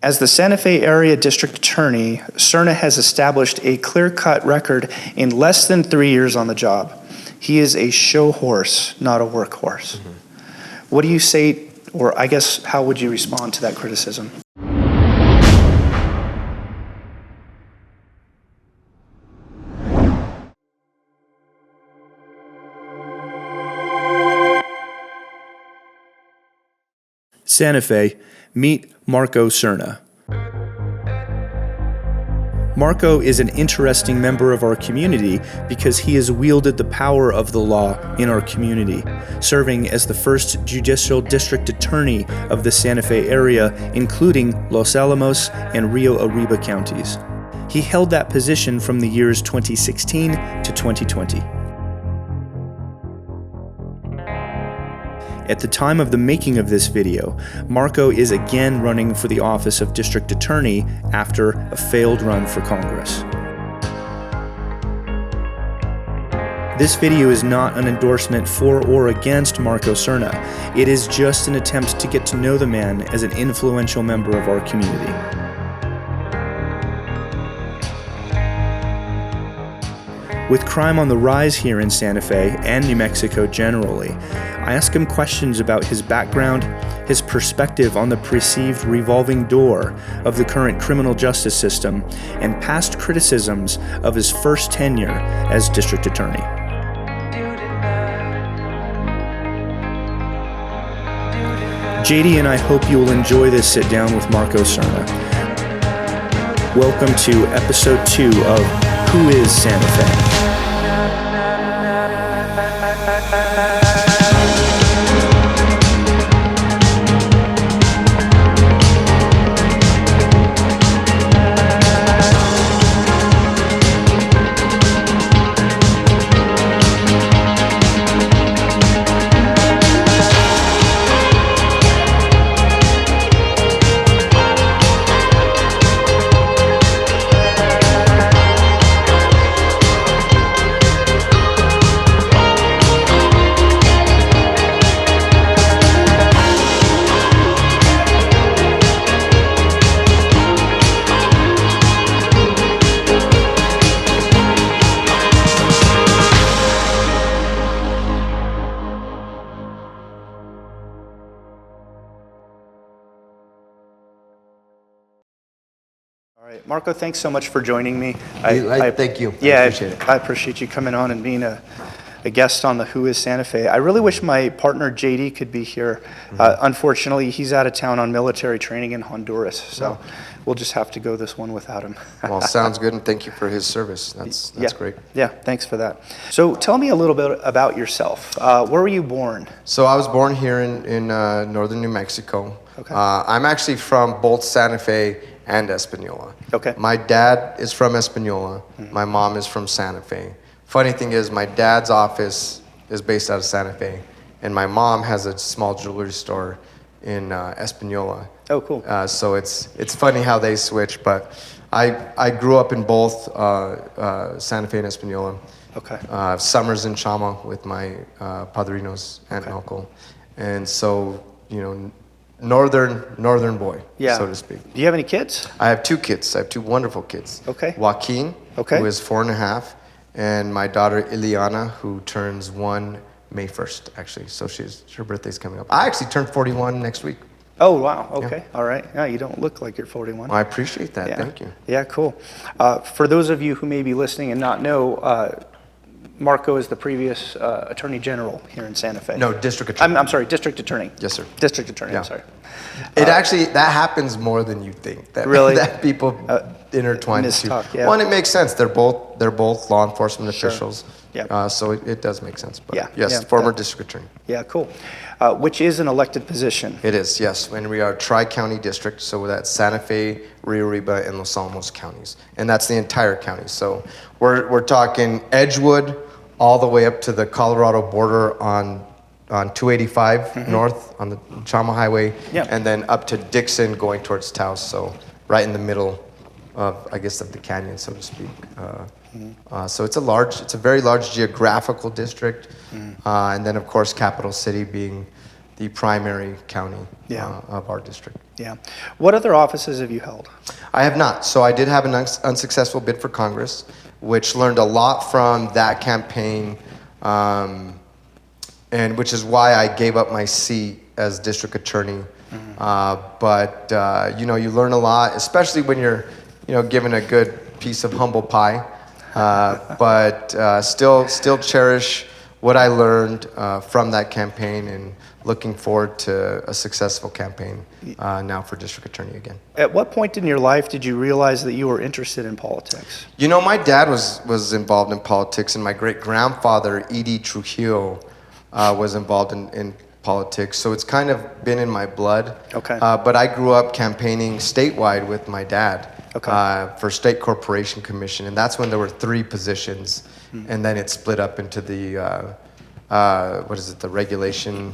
As the Santa Fe Area District Attorney, Serna has established a clear-cut record in less than 3 years on the job. He is a show horse, not a workhorse. What do you say, or I guess how would you respond to that criticism? Santa Fe, meet Marco Serna. Marco is an interesting member of our community because he has wielded the power of the law in our community, serving as the first judicial district attorney of the Santa Fe area, including Los Alamos and Rio Arriba counties. He held that position from the years 2016 to 2020. At the time of the making of this video, Marco is again running for the office of District Attorney after a failed run for Congress. This video is not an endorsement for or against Marco Serna. It is just an attempt to get to know the man as an influential member of our community. With crime on the rise here in Santa Fe and New Mexico generally, I ask him questions about his background, his perspective on the perceived revolving door of the current criminal justice system, and past criticisms of his first tenure as district attorney. JD and I hope you will enjoy this sit down with Marco Serna. Welcome to episode 2 of Who is Santa Fe? All right, Marco, thanks so much for joining me. Thank you. Yeah, I appreciate it. I appreciate you coming on and being a guest on the Who is Santa Fe. I really wish my partner JD could be here. Unfortunately, he's out of town on military training in Honduras, so we'll just have to go this one without him. Well, sounds good, and thank you for his service. That's great. Yeah, thanks for that. So tell me a little bit about yourself. Where were you born? So I was born here in northern New Mexico. Okay. I'm actually from both Santa Fe and Española. Okay. My dad is from Española. My mom is from Santa Fe. Funny thing is, my dad's office is based out of Santa Fe, and my mom has a small jewelry store in Española. Oh, cool. So it's funny how they switch, but I grew up in both Santa Fe and Española. Okay. Summers in Chama with my padrinos, aunt and uncle, and so northern boy, so to speak. Do you have any kids? I have 2 kids. I have 2 wonderful kids. Okay. Joaquin, who is 4.5, and my daughter Ileana, who turns 1 May 1st, actually. So her birthday's coming up. I actually turned 41 next week. Oh, wow. Okay. Yeah. All right. Yeah, you don't look like you're 41. Well, I appreciate that. Yeah. Thank you. Yeah, cool. For those of you who may be listening and not know, Marco is the previous Attorney General here in Santa Fe. No, District Attorney. I'm sorry, District Attorney. Yes, sir. District Attorney, Yeah. I'm sorry. It actually, that happens more than you think. That, really? That people intertwine the two. Yeah. Well, and it makes sense. They're both law enforcement officials. Yeah. So it does make sense. But Yeah. yes, Yeah. former district attorney. Yeah, cool. Which is an elected position. It is, yes. And we are tri-county district, so that's Santa Fe, Rio Arriba, and Los Alamos counties. And that's the entire county. So we're talking Edgewood all the way up to the Colorado border on 285 north on the Chama Highway, and then up to Dixon going towards Taos. So right in the middle of, I guess, of the canyon, so to speak. So it's a very large geographical district, and then of course Capital City being the primary county of our district. Yeah. What other offices have you held? I have not. So I did have an unsuccessful bid for Congress, which learned a lot from that campaign, and which is why I gave up my seat as district attorney. But you learn a lot, especially when you're, given a good piece of humble pie. But still cherish what I learned from that campaign, and looking forward to a successful campaign now for district attorney again. At what point in your life did you realize that you were interested in politics? My dad was involved in politics, and my great-grandfather, Edie Trujillo, was involved in politics. So it's kind of been in my blood. Okay. But I grew up campaigning statewide with my dad. Okay. For State Corporation Commission, and that's when there were 3 positions, and then it split up into the the regulation?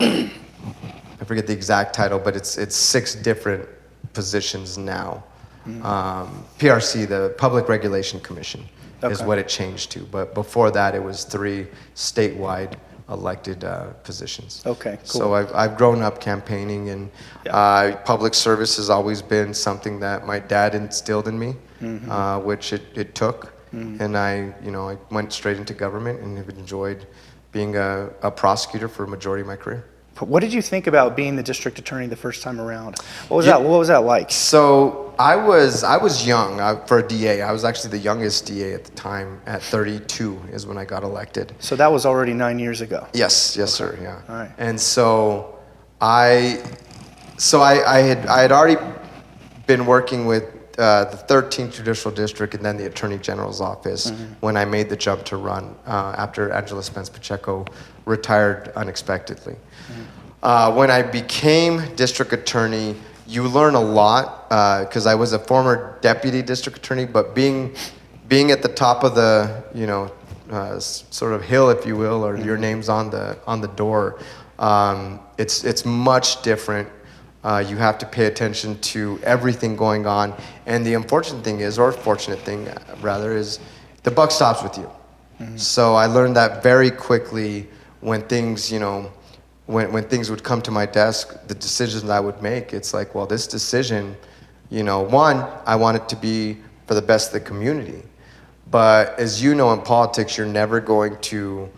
I forget the exact title, but it's 6 different positions now. PRC, the Public Regulation Commission, is what it changed to. But before that, it was 3 statewide elected positions. Okay, cool. So I've grown up campaigning, and public service has always been something that my dad instilled in me, which it took. And I went straight into government and have enjoyed being a prosecutor for a majority of my career. What did you think about being the district attorney the first time around? What was that like? So I was young for a DA. I was actually the youngest DA at the time. At 32 is when I got elected. So that was already 9 years ago. Yes, sir. Yeah. All right. And so I had already been working with the 13th Judicial District and then the Attorney General's office when I made the jump to run after Angela Spence Pacheco retired unexpectedly. When I became district attorney, you learn a lot because I was a former deputy district attorney, but being at the top of the sort of hill, if you will, or your name's on the door, it's much different. You have to pay attention to everything going on, and the unfortunate thing is, or fortunate thing rather, is the buck stops with you. So I learned that very quickly when things, when things would come to my desk, the decisions I would make. It's like, well, this decision, one, I want it to be for the best of the community, but as you know, in politics, you're never going to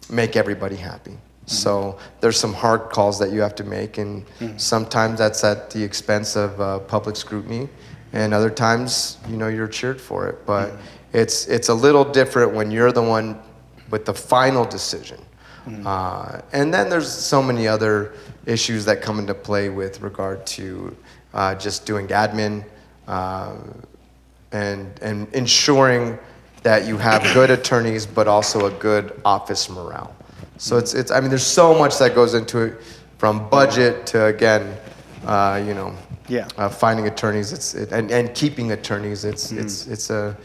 make everybody happy. So there's some hard calls that you have to make, and sometimes that's at the expense of public scrutiny, and other times, you're cheered for it. But it's a little different when you're the one with the final decision. And then there's so many other issues that come into play with regard to just doing admin and ensuring that you have good attorneys, but also a good office morale. So it's I mean, there's so much that goes into it, from budget to, again, finding attorneys. And keeping attorneys. It's a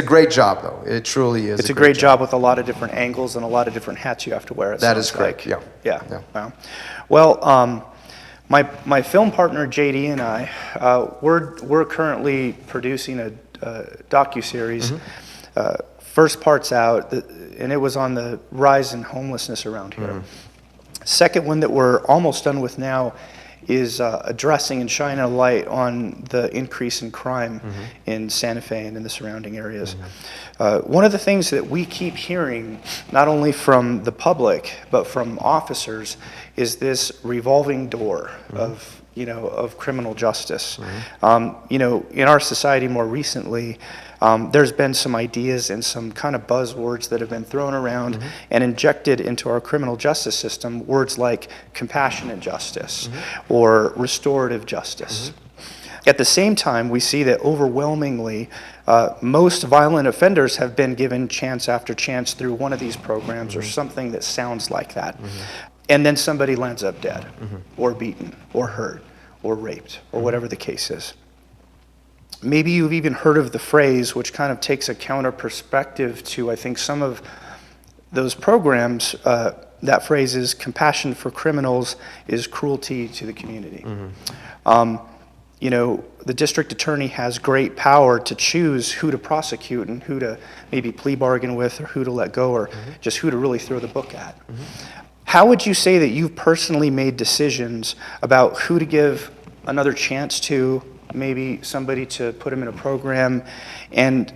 great job, though. It truly is. It's a great job with a lot of different angles and a lot of different hats you have to wear. That is correct. Like. Yeah. Wow. Well, my film partner JD and I, we're currently producing a docuseries. First part's out, and it was on the rise in homelessness around here. Second one that we're almost done with now is addressing and shining a light on the increase in crime in Santa Fe and in the surrounding areas. One of the things that we keep hearing, not only from the public, but from officers, is this revolving door of criminal justice. In our society more recently, there's been some ideas and some kind of buzzwords that have been thrown around and injected into our criminal justice system, words like compassionate justice or restorative justice. At the same time, we see that overwhelmingly, most violent offenders have been given chance after chance through one of these programs or something that sounds like that. And then somebody lands up dead or beaten or hurt or raped or whatever the case is. Maybe you've even heard of the phrase, which kind of takes a counter perspective to, I think, some of those programs. That phrase is, compassion for criminals is cruelty to the community. The district attorney has great power to choose who to prosecute and who to maybe plea bargain with, or who to let go, or just who to really throw the book at. How would you say that you've personally made decisions about who to give another chance to maybe somebody to put them in a program, and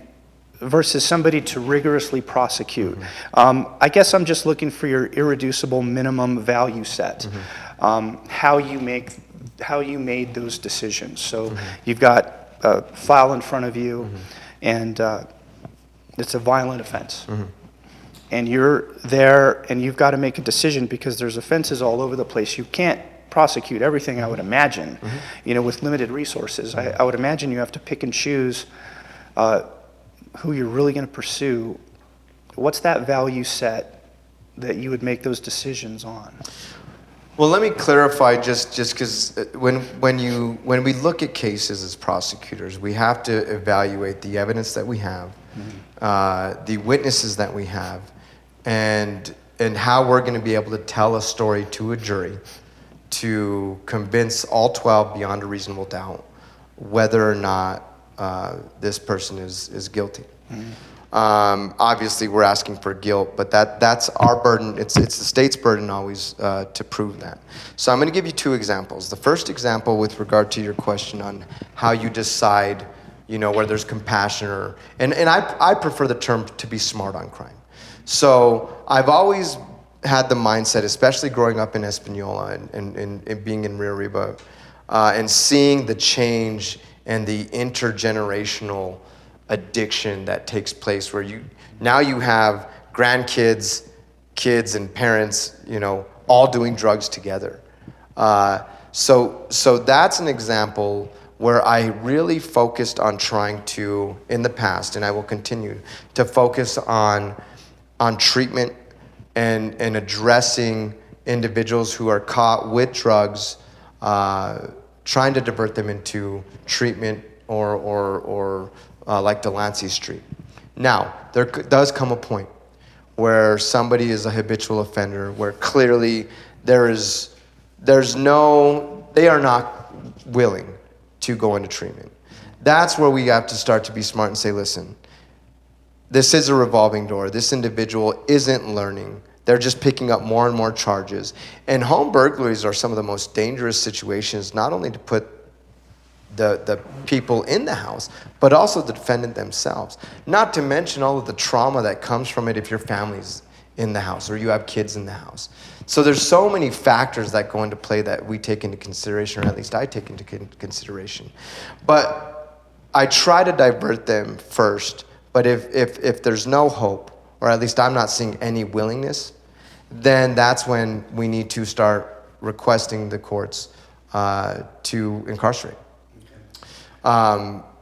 versus somebody to rigorously prosecute. I guess I'm just looking for your irreducible minimum value set. How you made those decisions. So you've got a file in front of you, and it's a violent offense. And you're there, and you've got to make a decision because there's offenses all over the place. You can't prosecute everything, I would imagine, with limited resources. I would imagine you have to pick and choose who you're really going to pursue. What's that value set that you would make those decisions on? Well, let me clarify just because when we look at cases as prosecutors, we have to evaluate the evidence that we have, the witnesses that we have, and how we're going to be able to tell a story to a jury to convince all 12 beyond a reasonable doubt whether or not this person is guilty. Obviously, we're asking for guilt, but that's our burden. It's the state's burden always to prove that. So I'm going to give you two examples. The first example, with regard to your question on how you decide, where there's compassion and I prefer the term to be smart on crime. So I've always had the mindset, especially growing up in Española and being in Rio Arriba, and seeing the change and the intergenerational addiction that takes place, where you have grandkids, kids, and parents, all doing drugs together. So that's an example where I really focused on trying to, in the past, and I will continue to focus on treatment and addressing individuals who are caught with drugs, trying to divert them into treatment or like Delancey Street. Now, there does come a point where somebody is a habitual offender, where clearly they are not willing to go into treatment. That's where we have to start to be smart and say, listen, this is a revolving door. This individual isn't learning. They're just picking up more and more charges. And home burglaries are some of the most dangerous situations, not only to put the people in the house, but also the defendant themselves. Not to mention all of the trauma that comes from it if your family's in the house or you have kids in the house. So there's so many factors that go into play that we take into consideration, or at least I take into consideration. But I try to divert them first. But if there's no hope, or at least I'm not seeing any willingness, then that's when we need to start requesting the courts to incarcerate.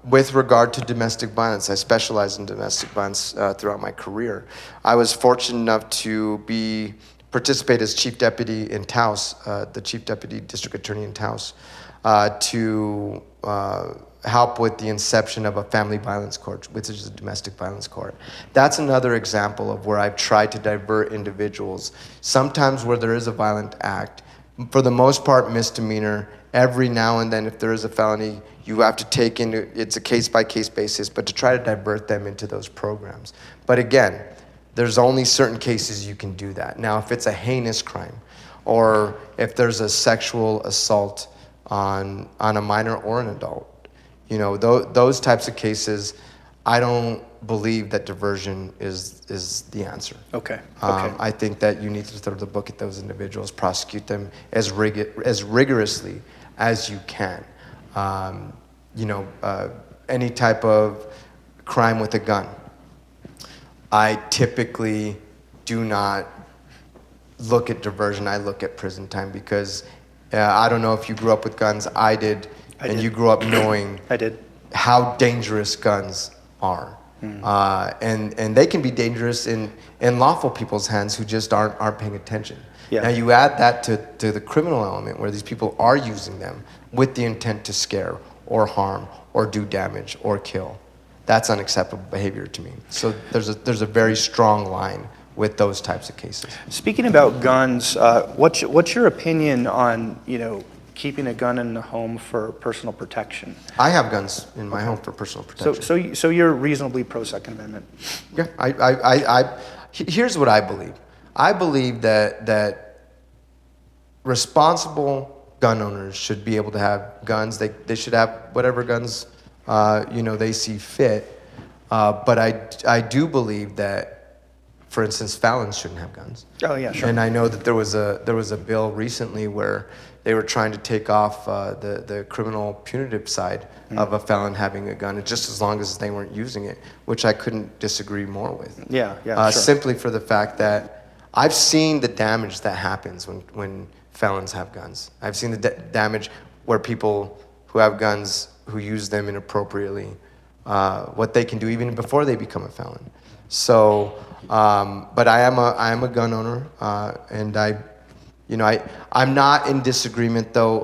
With regard to domestic violence, I specialized in domestic violence throughout my career. I was fortunate enough to participate as chief deputy in Taos, the chief deputy district attorney in Taos, to help with the inception of a family violence court, which is a domestic violence court. That's another example of where I've tried to divert individuals, sometimes where there is a violent act, for the most part misdemeanor. Every now and then, if there is a felony, you have to take into, it's a case-by-case basis, but to try to divert them into those programs. But again, there's only certain cases you can do that. Now, if it's a heinous crime, or if there's a sexual assault on a minor or an adult, those types of cases, I don't believe that diversion is the answer. Okay. I think that you need to throw the book at those individuals, prosecute them as rigorously as you can. Any type of crime with a gun, I typically do not look at diversion. I look at prison time, because I don't know if you grew up with guns. I did. You grew up knowing I did. how dangerous guns are. And they can be dangerous in lawful people's hands who just aren't paying attention. Yeah. Now you add that to the criminal element, where these people are using them with the intent to scare or harm or do damage or kill. That's unacceptable behavior to me. So there's a very strong line with those types of cases. Speaking about guns, what's your opinion on keeping a gun in the home for personal protection? I have guns in my home for personal protection. So you're reasonably pro Second Amendment. Yeah, here's what I believe. I believe that responsible gun owners should be able to have guns. They should have whatever guns they see fit. But I do believe that, for instance, felons shouldn't have guns. Oh yeah, sure. And I know that there was a bill recently where they were trying to take off the criminal punitive side of a felon having a gun, just as long as they weren't using it, which I couldn't disagree more with. Yeah, sure. Simply for the fact that I've seen the damage that happens when felons have guns. I've seen the damage where people who have guns, who use them inappropriately, what they can do even before they become a felon. So, but I am a gun owner, and I'm not in disagreement though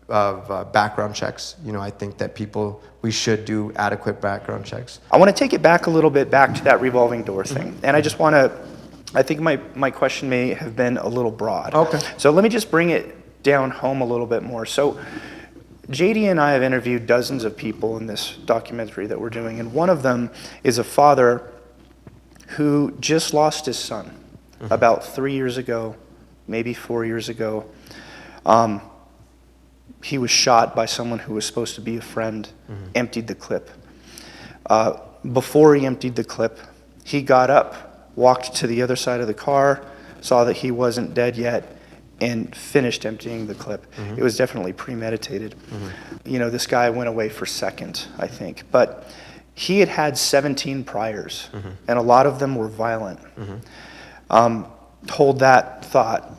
of background checks. I think that we should do adequate background checks. I want to take it back a little bit, back to that revolving door thing. And I just want to, I think my question may have been a little broad. Okay. So let me just bring it down home a little bit more. So JD and I have interviewed dozens of people in this documentary that we're doing, and one of them is a father who just lost his son about 3 years ago, maybe 4 years ago. He was shot by someone who was supposed to be a friend, emptied the clip. Before he emptied the clip, he got up, walked to the other side of the car, saw that he wasn't dead yet, and finished emptying the clip. It was definitely premeditated. This guy went away for second, I think. But he had had 17 priors, and a lot of them were violent. Hold that thought.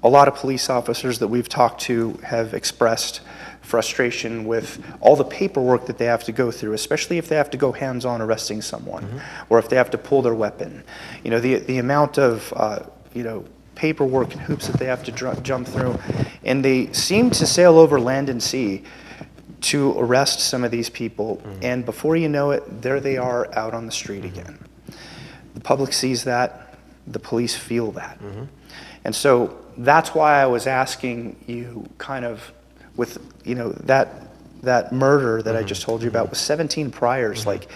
A lot of police officers that we've talked to have expressed frustration with all the paperwork that they have to go through, especially if they have to go hands-on arresting someone, or if they have to pull their weapon. The amount of paperwork and hoops that they have to jump through, and they seem to sail over land and sea to arrest some of these people, and before you know it, there they are out on the street again. The public sees that, the police feel that. And so that's why I was asking you kind of with, that murder that I just told you about with 17 priors, like,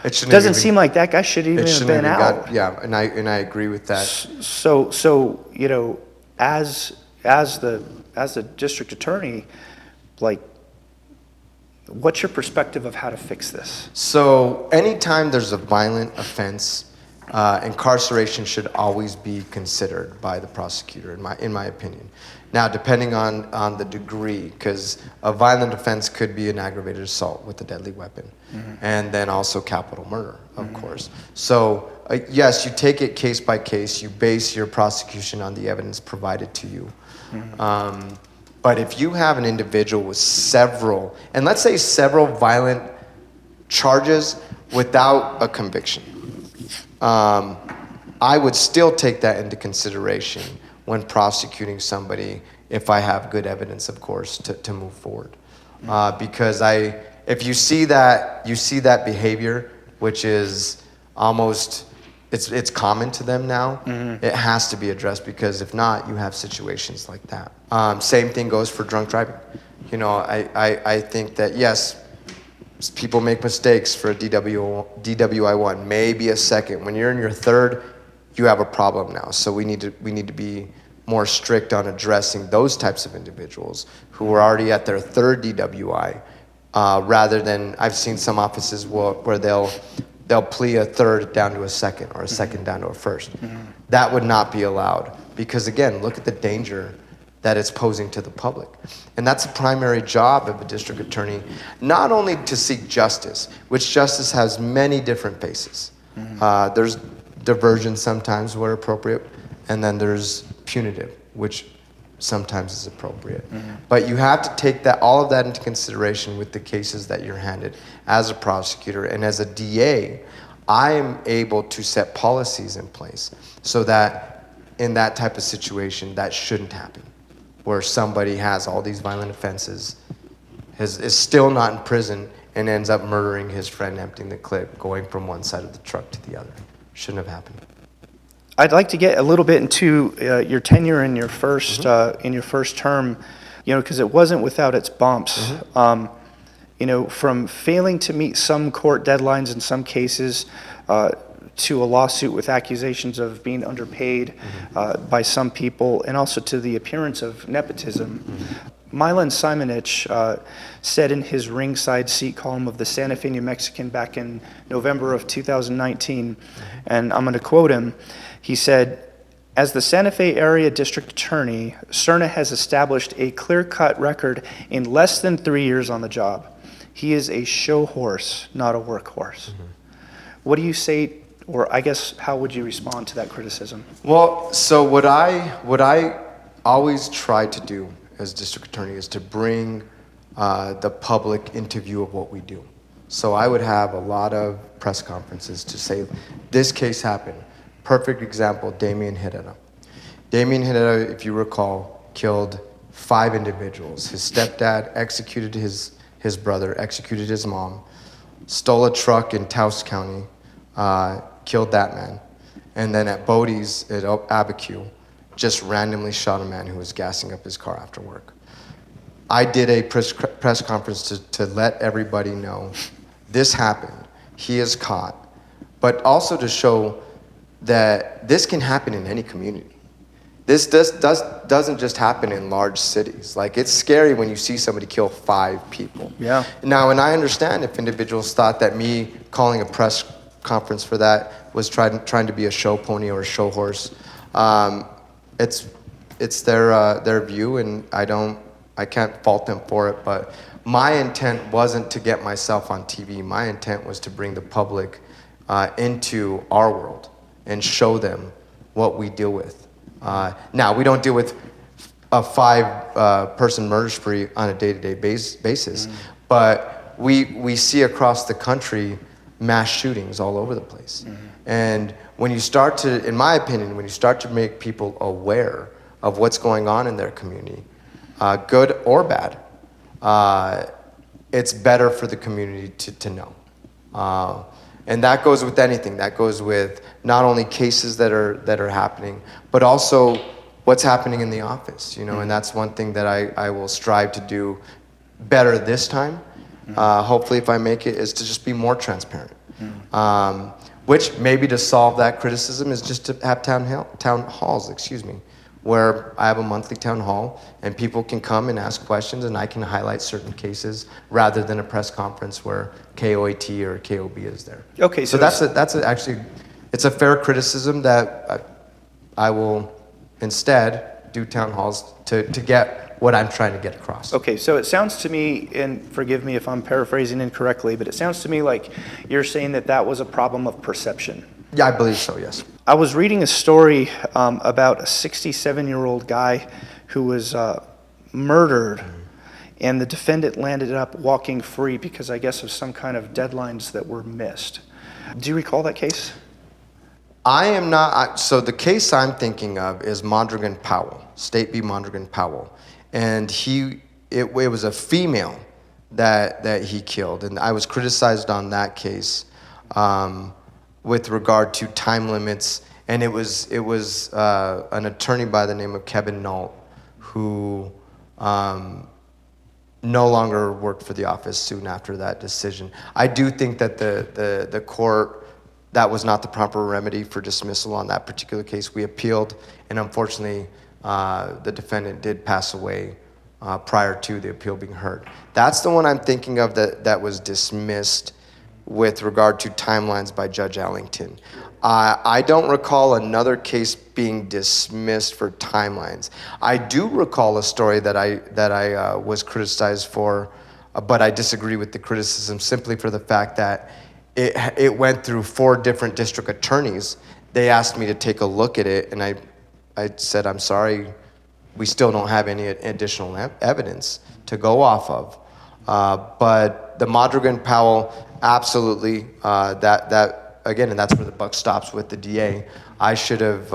it doesn't seem like that guy should even have been out. And I agree with that. So as the district attorney, like, what's your perspective of how to fix this? So anytime there's a violent offense, incarceration should always be considered by the prosecutor, in my opinion. Now, depending on the degree, because a violent offense could be an aggravated assault with a deadly weapon, and then also capital murder, of course. So yes, you take it case by case. You base your prosecution on the evidence provided to you. But if you have an individual with several, and let's say several violent charges without a conviction, I would still take that into consideration when prosecuting somebody if I have good evidence, of course, to move forward. Because if you see that behavior, which is almost, it's common to them now, it has to be addressed, because if not, you have situations like that. Same thing goes for drunk driving. I think that, yes, people make mistakes for a DWI 1, maybe a second. When you're in your third, you have a problem now. So we need to be more strict on addressing those types of individuals who are already at their third DWI, rather than, I've seen some offices where they'll plea a third down to a second, or a second down to a first. That would not be allowed, because again, look at the danger that it's posing to the public. And that's a primary job of a district attorney, not only to seek justice, which justice has many different faces. There's diversion sometimes where appropriate, and then there's punitive, which sometimes is appropriate. But you have to take all of that into consideration with the cases that you're handed as a prosecutor. And as a DA, I am able to set policies in place so that in that type of situation, that shouldn't happen, where somebody has all these violent offenses, is still not in prison, and ends up murdering his friend, emptying the clip, going from one side of the truck to the other. Shouldn't have happened. I'd like to get a little bit into your tenure in your first term, because it wasn't without its bumps. From failing to meet some court deadlines in some cases, to a lawsuit with accusations of being underpaid by some people, and also to the appearance of nepotism. Milan Simonich said in his ringside seat column of the Santa Fe New Mexican back in November of 2019, and I'm going to quote him, he said, "As the Santa Fe area district attorney, Serna has established a clear-cut record in less than 3 years on the job. He is a show horse, not a workhorse." What do you say, or I guess how would you respond to that criticism? Well, so what I always try to do as district attorney is to bring the public into view of what we do. So I would have a lot of press conferences to say, this case happened. Perfect example, Damian Herrera. Damian Herrera, if you recall, killed 5 individuals. His stepdad executed his brother, executed his mom, stole a truck in Taos County, killed that man. And then at Bodie's at Abiquiu, just randomly shot a man who was gassing up his car after work. I did a press conference to let everybody know this happened, he is caught, but also to show that this can happen in any community. This doesn't just happen in large cities. Like, it's scary when you see somebody kill 5 people. Yeah. Now, and I understand if individuals thought that me calling a press conference for that was trying to be a show pony or a show horse. It's their view, and I can't fault them for it. But my intent wasn't to get myself on TV. My intent was to bring the public into our world and show them what we deal with. Now, we don't deal with a 5-person murder spree on a day-to-day basis, but we see across the country mass shootings all over the place. And when you start to, in my opinion, when you start to make people aware of what's going on in their community, good or bad, it's better for the community to know. And that goes with anything. That goes with not only cases that are happening, but also what's happening in the office, you know. And that's one thing that I will strive to do better this time. Hopefully, if I make it, is to just be more transparent. Which maybe to solve that criticism is just to have town halls, where I have a monthly town hall and people can come and ask questions and I can highlight certain cases rather than a press conference where KOAT or KOB is there. Okay, so actually, it's a fair criticism that I will instead do town halls to get what I'm trying to get across. Okay, so it sounds to me, and forgive me if I'm paraphrasing incorrectly, but it sounds to me like you're saying that was a problem of perception. Yeah, I believe so, yes. I was reading a story about a 67-year-old guy who was murdered, and the defendant landed up walking free because I guess of some kind of deadlines that were missed. Do you recall that case? I am not. So the case I'm thinking of is Mondragon Powell, State v. Mondragon Powell. And it was a female that he killed. And I was criticized on that case with regard to time limits. And it was an attorney by the name of Kevin Nault who no longer worked for the office soon after that decision. I do think that the court, that was not the proper remedy for dismissal on that particular case. We appealed, and unfortunately, the defendant did pass away prior to the appeal being heard. That's the one I'm thinking of that was dismissed with regard to timelines by Judge Allington. I don't recall another case being dismissed for timelines. I do recall a story that I was criticized for, but I disagree with the criticism simply for the fact that it went through 4 different district attorneys. They asked me to take a look at it, and I said, I'm sorry, we still don't have any additional evidence to go off of. But the Mondragon Powell, absolutely, that again, and that's where the buck stops with the DA. I should have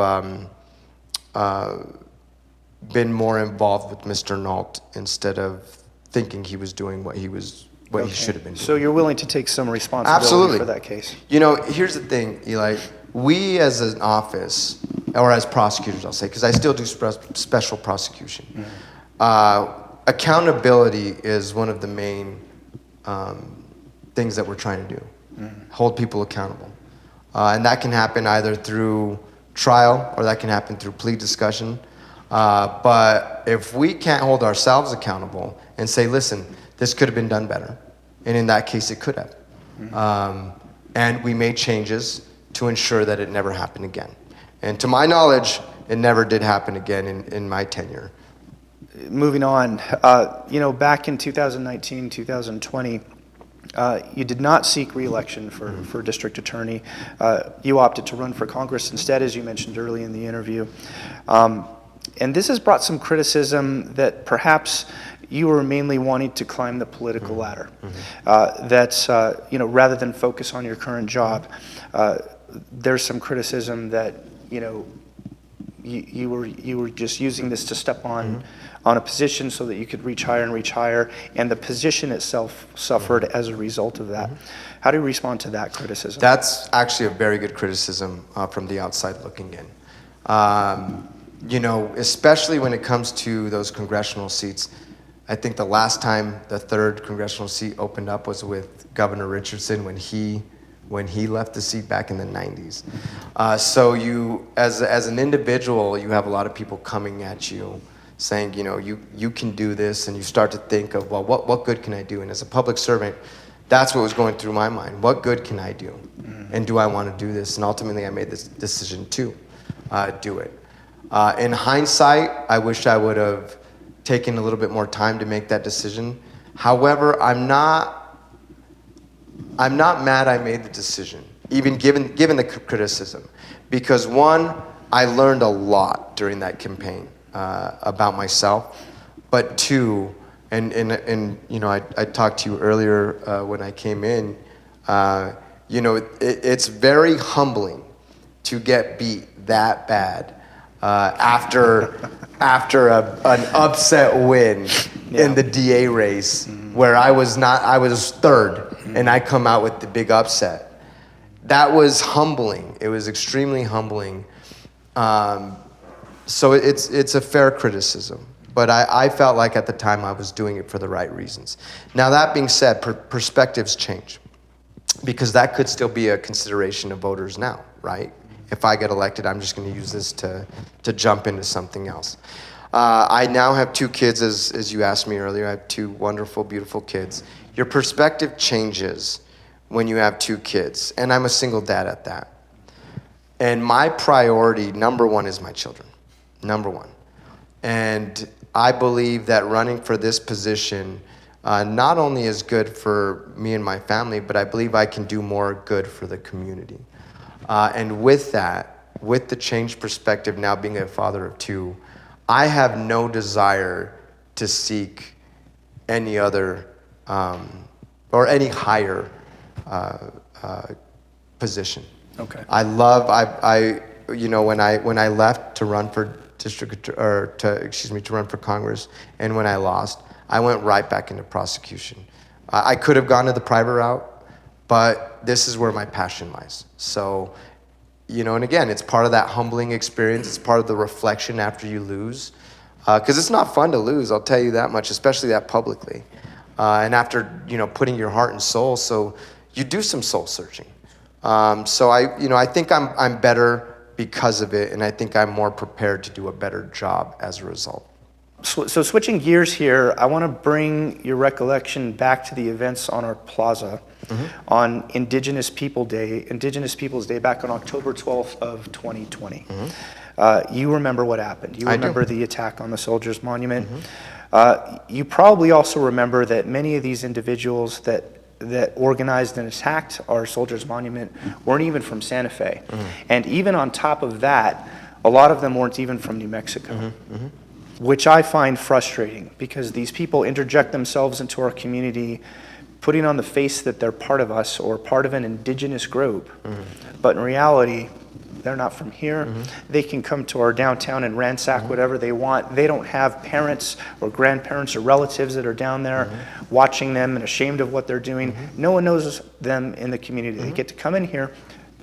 been more involved with Mr. Nault instead of thinking he was doing what he should have been doing. So you're willing to take some responsibility Absolutely. For that case? You know, here's the thing, Eli. We as an office, or as prosecutors, I'll say, because I still do special prosecution. Accountability is one of the main things that we're trying to do. Hold people accountable. And that can happen either through trial or that can happen through plea discussion. But if we can't hold ourselves accountable and say, listen, this could have been done better, and in that case it could have, and we made changes to ensure that it never happened again. And to my knowledge, it never did happen again in my tenure. Moving on, back in 2019, 2020, you did not seek re-election for district attorney. You opted to run for Congress instead, as you mentioned early in the interview. And this has brought some criticism that perhaps you were mainly wanting to climb the political ladder. Rather than focus on your current job, there's some criticism that you were just using this to step on a position so that you could reach higher, and the position itself suffered as a result of that. How do you respond to that criticism? That's actually a very good criticism from the outside looking in. Especially when it comes to those congressional seats. I think the last time the 3rd congressional seat opened up was with Governor Richardson when he left the seat back in the 90s. So you, as an individual, you have a lot of people coming at you saying, you can do this, and you start to think of, well, what good can I do? And as a public servant, that's what was going through my mind. What good can I do? And do I want to do this? And ultimately, I made this decision to do it. In hindsight, I wish I would have taken a little bit more time to make that decision. However, I'm not mad I made the decision, even given the criticism, because one, I learned a lot during that campaign about myself, but two, and I talked to you earlier when I came in. It's very humbling to get beat that bad after an upset win in the DA race, where I was 3rd, and I come out with the big upset. That was humbling. It was extremely humbling. So it's a fair criticism, but I felt like at the time I was doing it for the right reasons. Now, that being said, perspectives change, because that could still be a consideration of voters now, right? If I get elected, I'm just going to use this to jump into something else. I now have 2 kids, as you asked me earlier. I have 2 wonderful, beautiful kids. Your perspective changes when you have 2 kids, and I'm a single dad at that. And my priority, number 1, is my children. Number 1. And I believe that running for this position not only is good for me and my family, but I believe I can do more good for the community. And with that, with the changed perspective, now being a father of 2, I have no desire to seek any other or any higher position. Okay. When I left to run for to run for Congress, and when I lost, I went right back into prosecution. I could have gone to the private route, but this is where my passion lies. So, and again, it's part of that humbling experience. It's part of the reflection after you lose, because it's not fun to lose, I'll tell you that much, especially that publicly. And after, putting your heart and soul, so you do some soul searching. So I think I'm better because of it, and I think I'm more prepared to do a better job as a result. So switching gears here, I want to bring your recollection back to the events on our plaza on Indigenous Peoples Day back on October 12th of 2020. You remember what happened. You remember the attack on the Soldiers Monument. You probably also remember that many of these individuals that organized and attacked our Soldiers Monument weren't even from Santa Fe. And even on top of that, a lot of them weren't even from New Mexico. Which I find frustrating, because these people interject themselves into our community, putting on the face that they're part of us or part of an indigenous group. But in reality, they're not from here. They can come to our downtown and ransack whatever they want. They don't have parents or grandparents or relatives that are down there watching them and ashamed of what they're doing. No one knows them in the community. They get to come in here,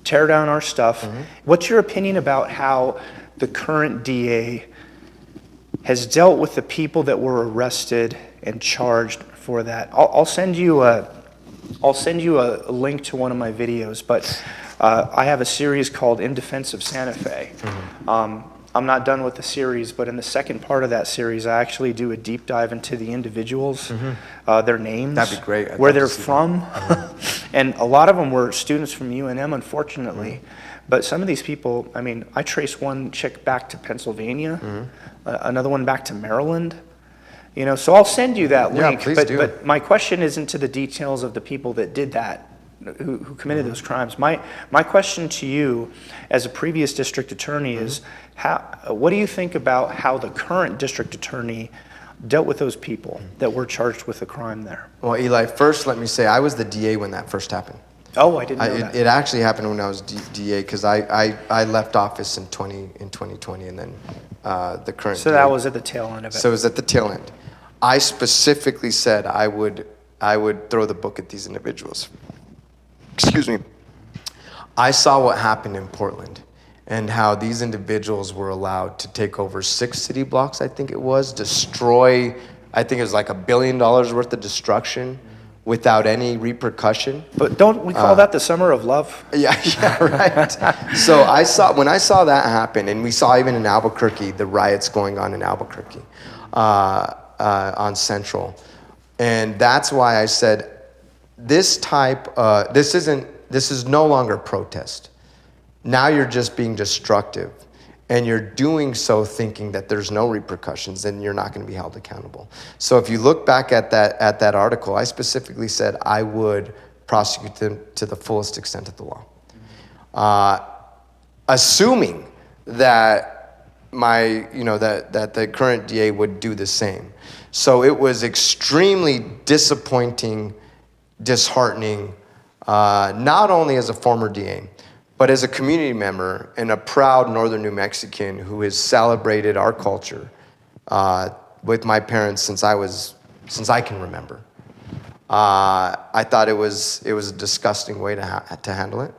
tear down our stuff. What's your opinion about how the current DA has dealt with the people that were arrested and charged for that? I'll send you a link to one of my videos, but I have a series called In Defense of Santa Fe. I'm not done with the series, but in the second part of that series, I actually do a deep dive into the individuals, their names, That'd be great. where they're from. And a lot of them were students from UNM, unfortunately. But some of these people, I mean, I trace one chick back to Pennsylvania, another one back to Maryland. You know, so I'll send you that link. Please do. But my question isn't to the details of the people that did that, who committed those crimes. My question to you, as a previous district attorney, is what do you think about how the current district attorney dealt with those people that were charged with a crime there? Well, Eli, first let me say I was the DA when that first happened. Oh, I didn't know that. It actually happened when I was DA because I left office in 2020, and then the current. So DA. that was at the tail end of it. So it was at the tail end. I specifically said I would throw the book at these individuals. Excuse me. I saw what happened in Portland and how these individuals were allowed to take over 6 city blocks, I think it was, destroy, I think it was like $1 billion worth of destruction without any repercussion. But don't we call that the summer of love? Yeah, right. So when I saw that happen, and we saw even in Albuquerque, the riots going on in Albuquerque on Central. And that's why I said, this is no longer protest. Now you're just being destructive, and you're doing so thinking that there's no repercussions and you're not going to be held accountable. So if you look back at that article, I specifically said I would prosecute them to the fullest extent of the law, assuming that that the current DA would do the same. So it was extremely disappointing, disheartening, not only as a former DA, but as a community member and a proud Northern New Mexican who has celebrated our culture with my parents since I can remember. I thought it was a disgusting way to handle it.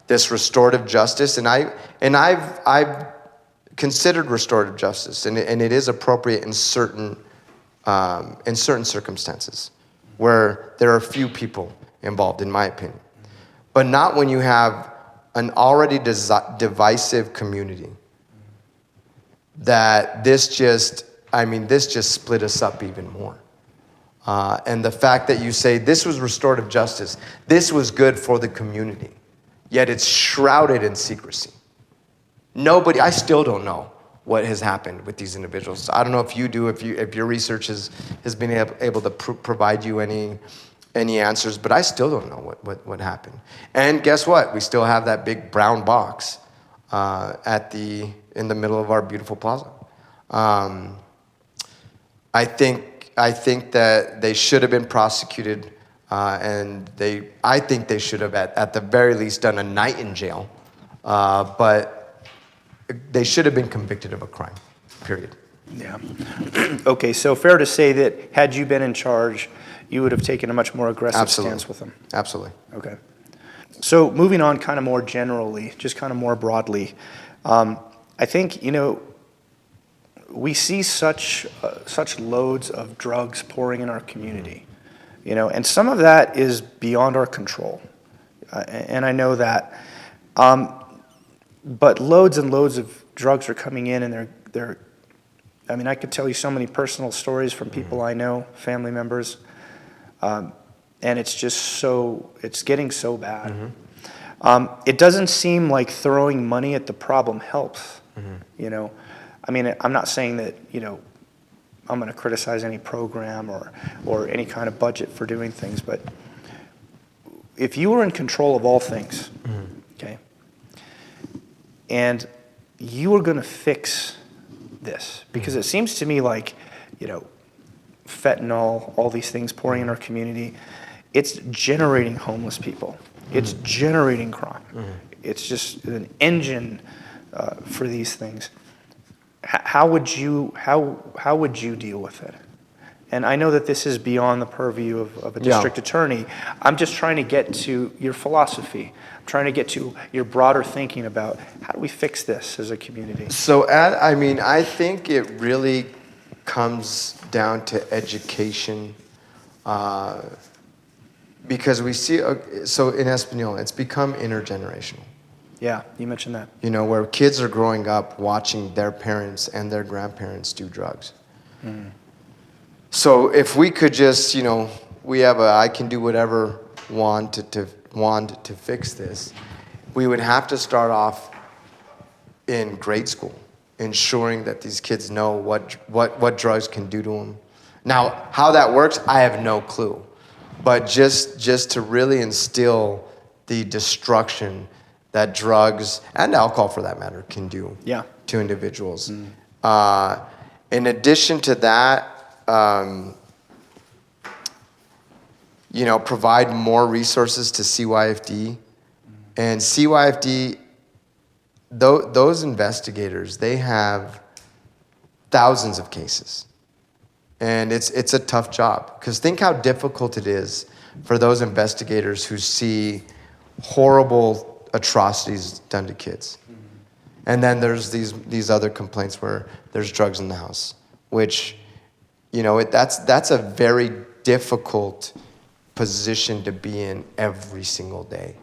This restorative justice, and I've considered restorative justice, and it is appropriate in certain circumstances where there are few people involved, in my opinion. But not when you have an already divisive community. That this just split us up even more. And the fact that you say this was restorative justice, this was good for the community, yet it's shrouded in secrecy. I still don't know what has happened with these individuals. I don't know if you do, if your research has been able to provide you any answers, but I still don't know what happened. And guess what? We still have that big brown box in the middle of our beautiful plaza. I think that they should have been prosecuted, and I think they should have at the very least done a night in jail, but they should have been convicted of a crime, period. Yeah. Okay, so fair to say that had you been in charge, you would have taken a much more aggressive stance with them. Absolutely. Okay. So moving on kind of more generally, just kind of more broadly, I think, we see such loads of drugs pouring in our community, and some of that is beyond our control. And I know that. But loads and loads of drugs are coming in, and I could tell you so many personal stories from people I know, family members, and it's getting so bad. It doesn't seem like throwing money at the problem helps, I'm not saying that, I'm going to criticize any program or any kind of budget for doing things, but if you were in control of all things, okay, and you were going to fix this, because it seems to me like, fentanyl, all these things pouring in our community, it's generating homeless people. It's generating crime. It's just an engine for these things. How would you deal with it? And I know that this is beyond the purview of a district attorney. I'm just trying to get to your philosophy. I'm trying to get to your broader thinking about how do we fix this as a community? So, I think it really comes down to education, because we see, so in Española, it's become intergenerational. Yeah, you mentioned that. You know, where kids are growing up watching their parents and their grandparents do drugs. So if we could just, you know, we have a I can do whatever wand to fix this, we would have to start off in grade school, ensuring that these kids know what drugs can do to them. Now, how that works, I have no clue. But just to really instill the destruction that drugs and alcohol, for that matter, can do to individuals. In addition to that, you know, provide more resources to CYFD. And CYFD, those investigators, they have thousands of cases. And it's a tough job, because think how difficult it is for those investigators who see horrible atrocities done to kids. And then there's these other complaints where there's drugs in the house, which, you know, that's a very difficult position to be in every single day.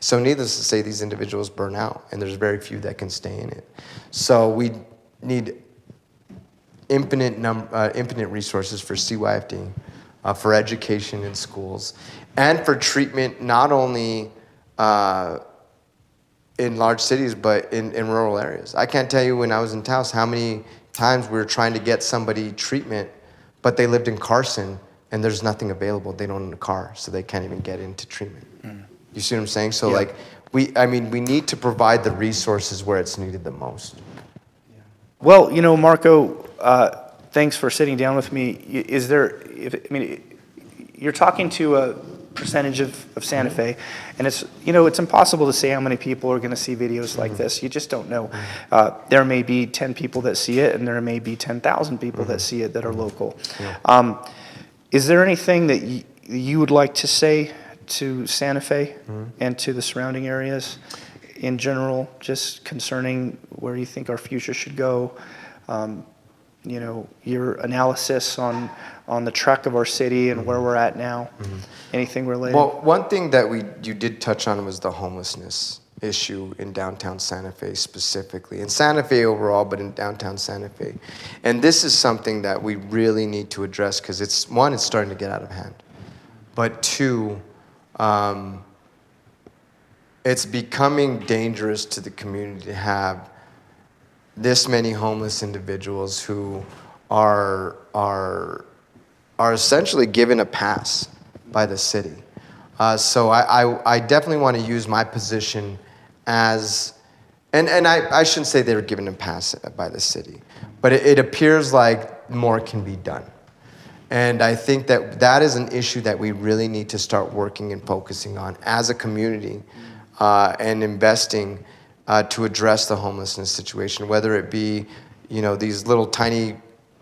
So needless to say, these individuals burn out, and there's very few that can stay in it. So we need infinite resources for CYFD, for education in schools, and for treatment not only in large cities, but in rural areas. I can't tell you when I was in Taos how many times we were trying to get somebody treatment, but they lived in Carson, and there's nothing available. They don't own a car, so they can't even get into treatment. You see what I'm saying? So like, we need to provide the resources where it's needed the most. Well, you know, Marco, thanks for sitting down with me. Is there, you're talking to a percentage of Santa Fe, and it's, you know, it's impossible to say how many people are going to see videos like this. You just don't know. There may be 10 people that see it, and there may be 10,000 people that see it that are local. Is there anything that you would like to say to Santa Fe and to the surrounding areas in general, just concerning where you think our future should go? You know, your analysis on the track of our city and where we're at now. Anything related? Well, one thing that you did touch on was the homelessness issue in downtown Santa Fe specifically, in Santa Fe overall, but in downtown Santa Fe. And this is something that we really need to address, because it's starting to get out of hand. But two, it's becoming dangerous to the community to have this many homeless individuals who are essentially given a pass by the city. So I definitely want to use my position as, and I shouldn't say they were given a pass by the city, but it appears like more can be done. And I think that is an issue that we really need to start working and focusing on as a community, and investing to address the homelessness situation, whether it be, you know, these little tiny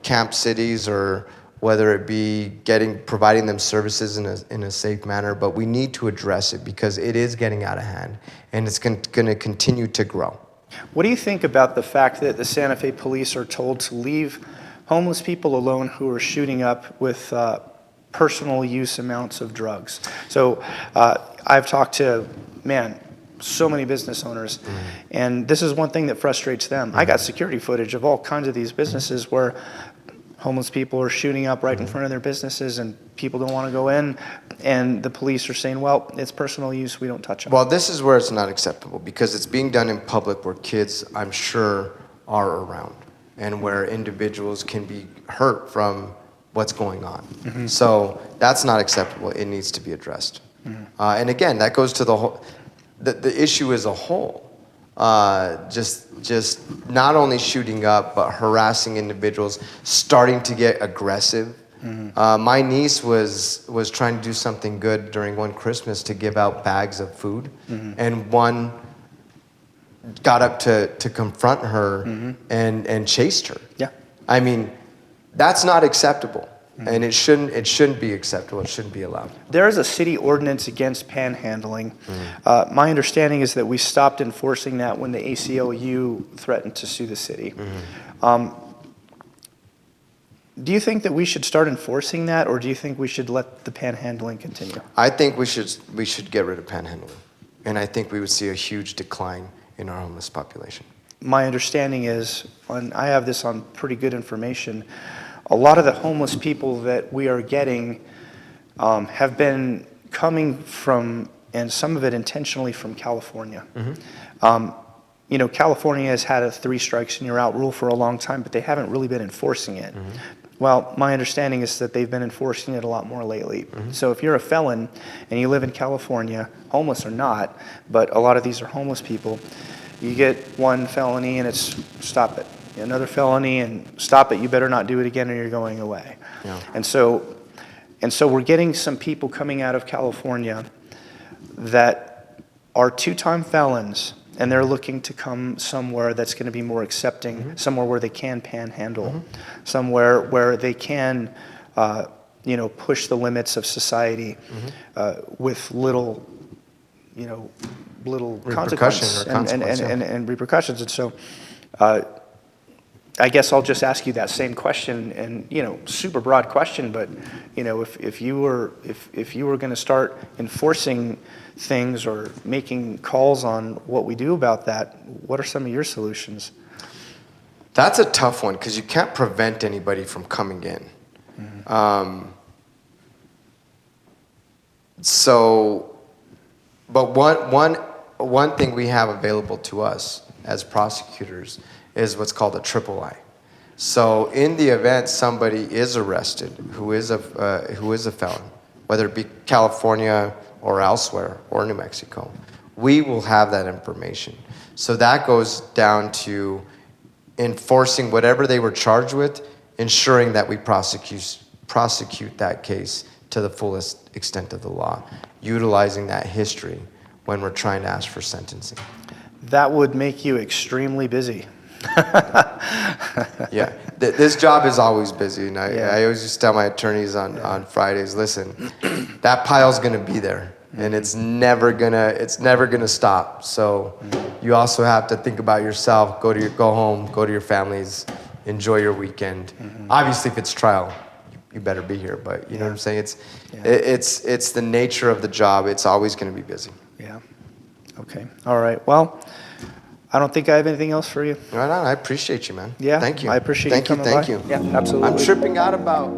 camp cities, or whether it be providing them services in a safe manner. But we need to address it, because it is getting out of hand, and it's going to continue to grow. What do you think about the fact that the Santa Fe police are told to leave homeless people alone who are shooting up with personal use amounts of drugs? So I've talked to, so many business owners, and this is one thing that frustrates them. I got security footage of all kinds of these businesses where homeless people are shooting up right in front of their businesses, and people don't want to go in, and the police are saying, well, it's personal use, we don't touch them. Well, this is where it's not acceptable, because it's being done in public where kids, I'm sure, are around, and where individuals can be hurt from what's going on. So that's not acceptable. It needs to be addressed. And again, that goes to the issue as a whole. Just not only shooting up, but harassing individuals, starting to get aggressive. My niece was trying to do something good during one Christmas to give out bags of food, and one got up to confront her and chased her. Yeah, I mean, that's not acceptable. And it shouldn't be acceptable. It shouldn't be allowed. There is a city ordinance against panhandling. My understanding is that we stopped enforcing that when the ACLU threatened to sue the city. Do you think that we should start enforcing that, or do you think we should let the panhandling continue? I think we should get rid of panhandling, and I think we would see a huge decline in our homeless population. My understanding is, and I have this on pretty good information, a lot of the homeless people that we are getting have been coming from, and some of it intentionally, from California. You know, California has had a 3 strikes and you're out rule for a long time, but they haven't really been enforcing it. Well, my understanding is that they've been enforcing it a lot more lately. So if you're a felon and you live in California, homeless or not, but a lot of these are homeless people, you get 1 felony and it's stop it. Another felony and stop it, you better not do it again or you're going away. Yeah. And so we're getting some people coming out of California that are 2-time felons, and they're looking to come somewhere that's going to be more accepting, somewhere where they can panhandle, somewhere where they can, you know, push the limits of society with little, you know, little consequences and repercussions. And so I guess I'll just ask you that same question, and, you know, super broad question, but, you know, if you were going to start enforcing things or making calls on what we do about that, what are some of your solutions? That's a tough one, because you can't prevent anybody from coming in. But one thing we have available to us as prosecutors is what's called a triple I. So in the event somebody is arrested who is a felon, whether it be California or elsewhere or New Mexico, we will have that information. So that goes down to enforcing whatever they were charged with, ensuring that we prosecute that case to the fullest extent of the law, utilizing that history when we're trying to ask for sentencing. That would make you extremely busy. Yeah, this job is always busy, and I always just tell my attorneys on Fridays, listen, that pile's gonna be there, and it's never gonna stop. So you also have to think about yourself. Go home, go to your families, enjoy your weekend. Obviously, if it's trial, you better be here. But you know what I'm saying? It's the nature of the job. It's always gonna be busy. Yeah. Okay. All right. Well, I don't think I have anything else for you. Right on. I appreciate you, man. Yeah. Thank you. I appreciate you coming by. Thank you. Yeah, absolutely. I'm tripping out about